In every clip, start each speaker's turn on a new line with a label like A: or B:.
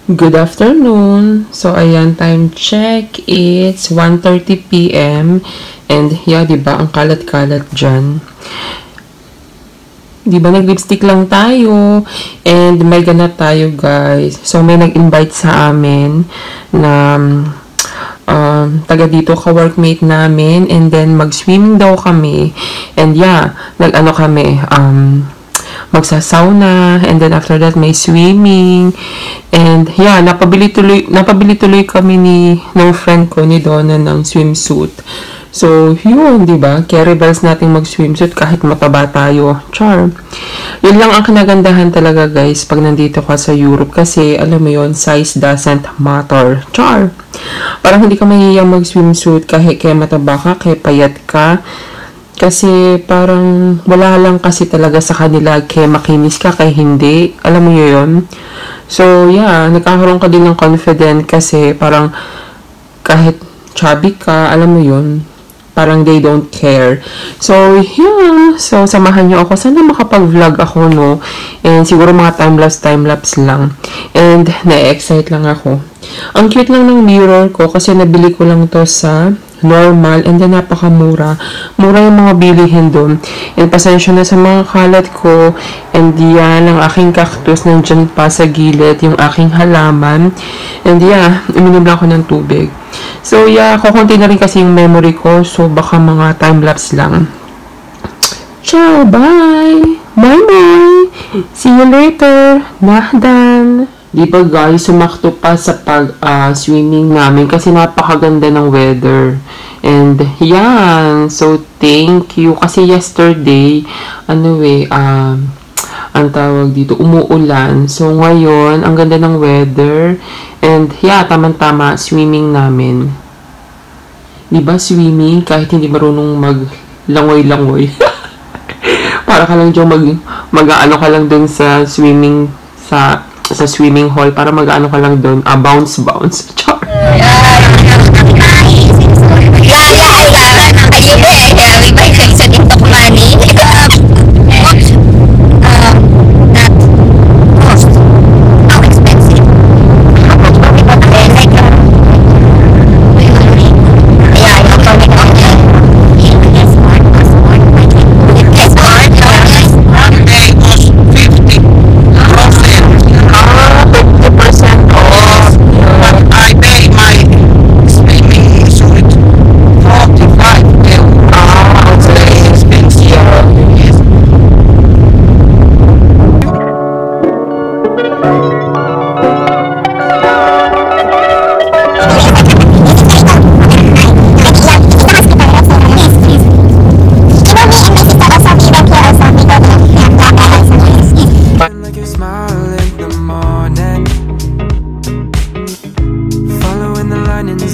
A: Good afternoon. So, ayan, time check. It's 1:30 p.m. And, yeah, diba, ang kalat-kalat dyan. Diba, nag-lipstick lang tayo. And, may ganap tayo, guys. So, may nag-invite sa amin na taga dito, ka-workmate namin. And then, mag-swimming daw kami. And, yeah, nag-ano kami, magsasauna, and then after that may swimming, and yeah, napabili tuloy kami ng friend ko ni Donna ng swimsuit. So yun, di ba? Carry bells nating mag-swimsuit kahit mataba tayo. Char. Yun lang ang kinagandahan talaga, guys, pag nandito ka sa Europe, kasi alam mo yun, size doesn't matter. Char. Parang hindi ka mahihiyang mag-swimsuit kahit kaya mataba ka, kaya payat ka. Kasi parang wala lang kasi talaga sa kanila, kaya makinis ka, kaya hindi. Alam mo yun? So, yeah, nagkakaroon ka din ng confident kasi parang kahit chubby ka, alam mo yun, parang they don't care. So, yeah. So, samahan nyo ako. Sana makapag-vlog ako, no? And siguro mga time-lapse lang. And na-excite lang ako. Ang cute lang ng mirror ko kasi nabili ko lang to sa normal, and then napakamura. Mura yung mga bilihin doon. And pasensya na sa mga kalat ko. And yan, ang aking cactus nandyan pa sa gilid, yung aking halaman. And yeah, uminom lang ako ng tubig. So yeah, kukunti na rin kasi yung memory ko. So baka mga time-lapse lang. Ciao, bye! Bye-bye! See you later! Nahdan! Di ba, guys, sumakto pa sa pag-swimming namin kasi napakaganda ng weather. And, yan. So, thank you. Kasi yesterday, ang tawag dito, umuulan. So, ngayon, ang ganda ng weather. And, yeah, tamang-tama, swimming namin. Di ba, swimming, kahit hindi marunong maglangoy-langoy. Para ka lang dyan mag-ano ka lang dun sa swimming, sa swimming hall, para mag-ano ka lang doon, bounce. Char.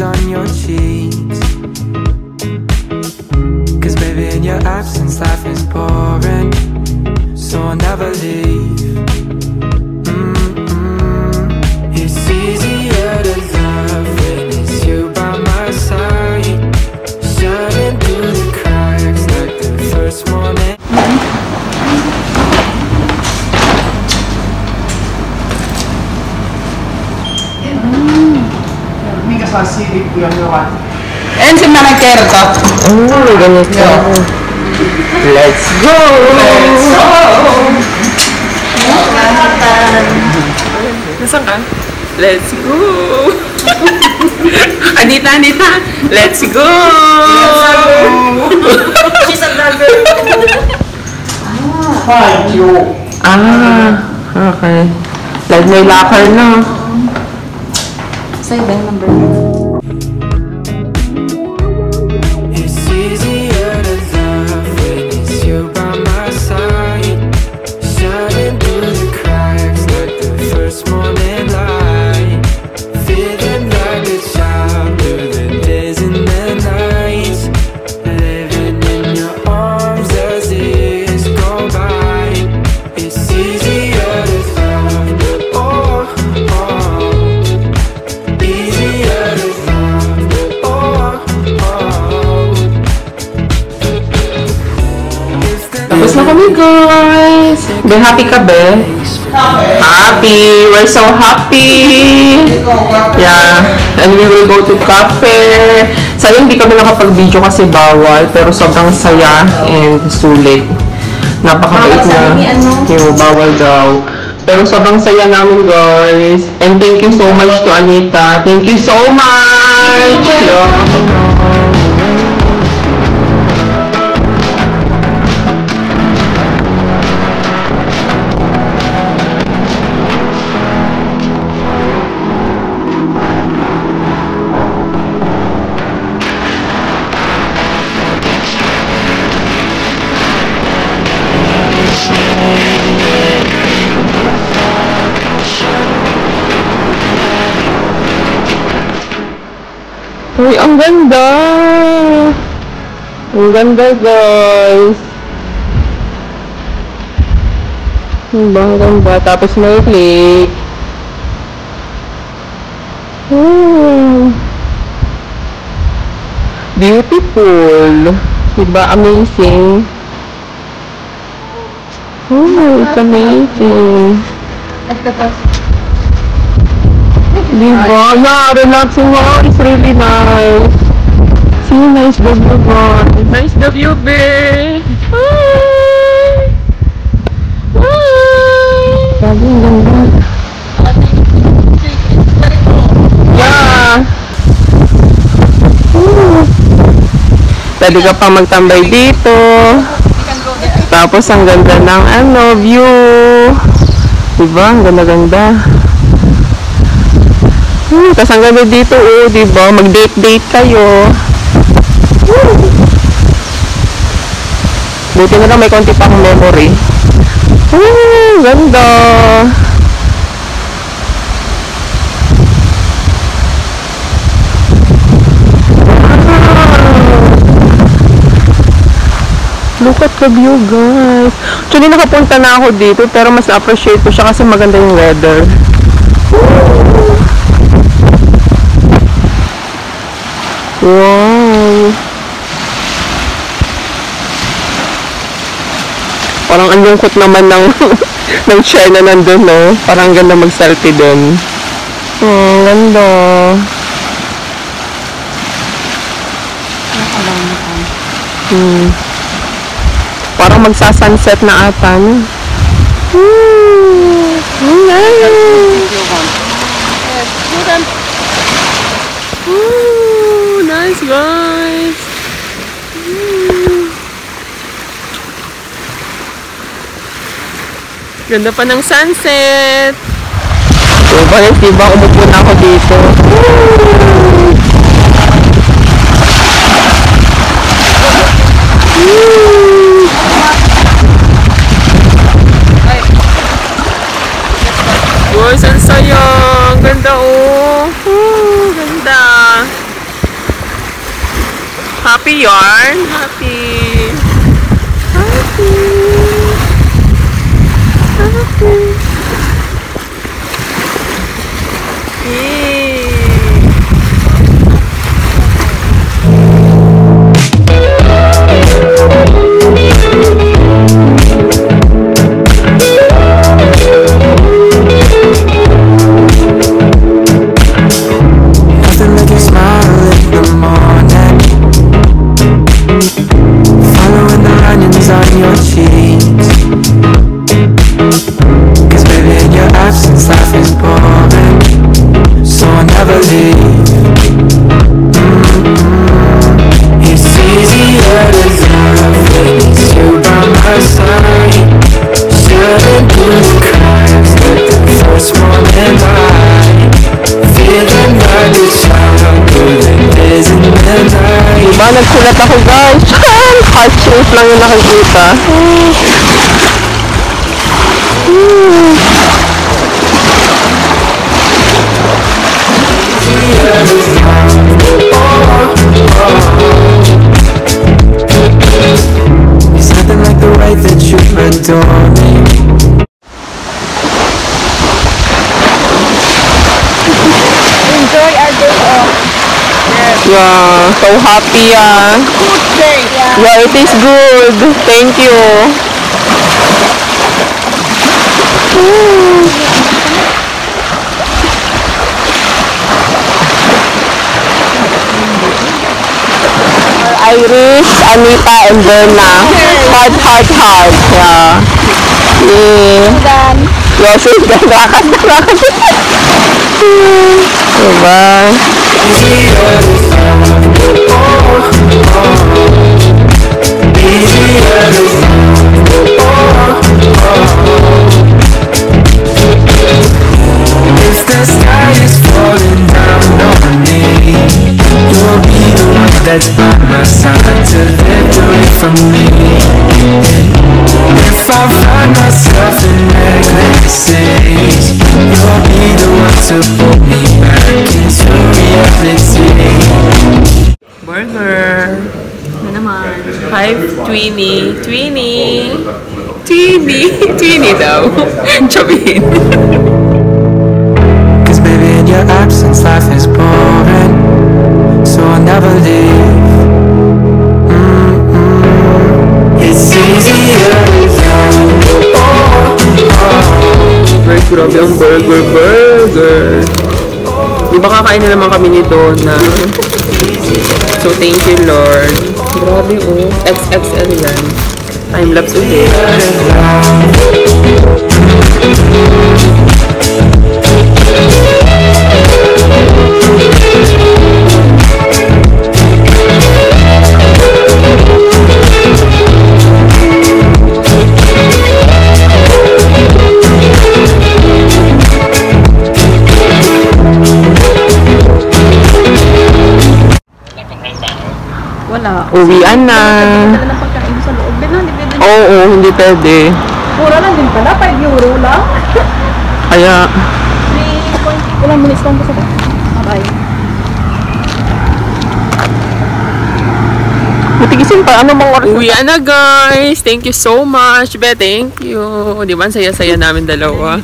B: On your cheeks, 'cause baby in your absence life is boring, so I'll never leave. It's easier to love when it's you by my side, shining through the cracks like the first morning.
C: Silip ko yung nawan.
A: And si Manakero to. Oh, ganito. Let's go!
C: Let's go!
A: Nasaan ka? Let's go! Anita! Let's go!
C: She's a vlogger. Thank you.
A: Okay. Like may locker na.
C: Sa'yo ba yung number?
B: It's easier to love when it's you by my side, shining through the cracks like the first morning light, feeling like a child through the days and the nights, living in your arms as years go by. It's easier to love, oh, easier to love, oh.
A: Tapos na kami, guys! Be, happy ka, be? Happy! We're so happy! Yeah. And we will go to cafe. Sayang hindi kami nakapag-video kasi bawal. Pero sobrang saya and sulit. Napakabait na. Yung bawal daw. Pero sobrang saya namin, guys. And thank you so much to Anita. Thank you so much! Yeah. Uy, ang ganda! Ang ganda, guys! Ang ganda. Tapos may lake. Beautiful! Diba? Amazing! It's amazing! Diba? Yeah, relaxing. Wow, it's really nice. See, nice the view, guys. Nice the view, babe. Hi! Hi! Sabi, ang ganda. Yeah. Pwede ka pa magtambay dito. Tapos, ang ganda ng view. Diba? Ang ganda-ganda. Tapos ang ganda dito, diba? Mag-date-date kayo. Buti na lang may konti pang memory. Ganda. Look at the view, guys. Actually, nakapunta na ako dito, pero mas na-appreciate ko siya kasi maganda yung weather. Wow! Parang ang lungkot naman ng ng chair na nandun, no? Parang ganda mag-selfie dun. Ganda. Parang magsa-sunset na ata, no? Nice, guys. Ganda pa ng sunset. So, guys, diba umupo na ako dito. Guys, ang saya. Ang ganda, ganda. Happy yarn? Happy. Happy. Happy. Yay.
B: Nothing like a smile in the morning, following the runnings on your cheeks. 'Cause baby, in your absence life is boring, so I never leave. It's easier to love when it's you by my side, shutting through the cracks like the first morning light, feeling like a child golden days in the night.
A: Diba, nagsulat ako, guys. Heart shape lang yung nakikita.
B: It's nothing like the way that you adore me.
C: Enjoy our day off.
A: Yeah, so happy,
C: Good day.
A: Yeah, it is good. Thank you.
C: Iris, Anita, and Berna. Heart, heart, heart. Yeah. Yeah. Yoshi, ganakas na lang. Diba?
B: If the sky is falling down on me, you'll be the one that's by my side to lift away from me. If I find myself in necklaces, you'll be the one to pull me back into reality.
A: Burger.
C: Ano naman?
A: Hi, Tweenie. Tweenie. Tweenie. Tweenie daw. Chabihin.
B: Cause baby in your absence life is boring, so I'll never leave. It's easier without
A: Very grabe ang burger. Di ba kakain na naman kami ni Donna? So, thank you, Lord. Grabe, oh. XXL yan. Time-lapse ulit.
C: Wala.
A: Uwian na.
C: Dala ng pagkain sa loob. Hindi pwede.
A: Oo, hindi pwede.
C: Mura lang din pala. 5 euro lang.
A: Kaya,
C: 3 ilang minutes lang ko sa bye.
A: matigisin pa. Ano mga oras? Uwian na, guys. Thank you so much, Be. Thank you. Di ba, ang saya-saya namin dalawa.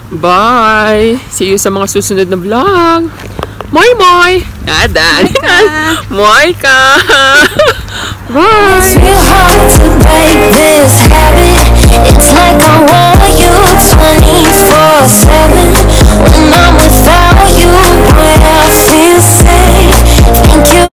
A: Bye. See you sa mga susunod na vlog. Moy! Adan. Moy ka. Bye.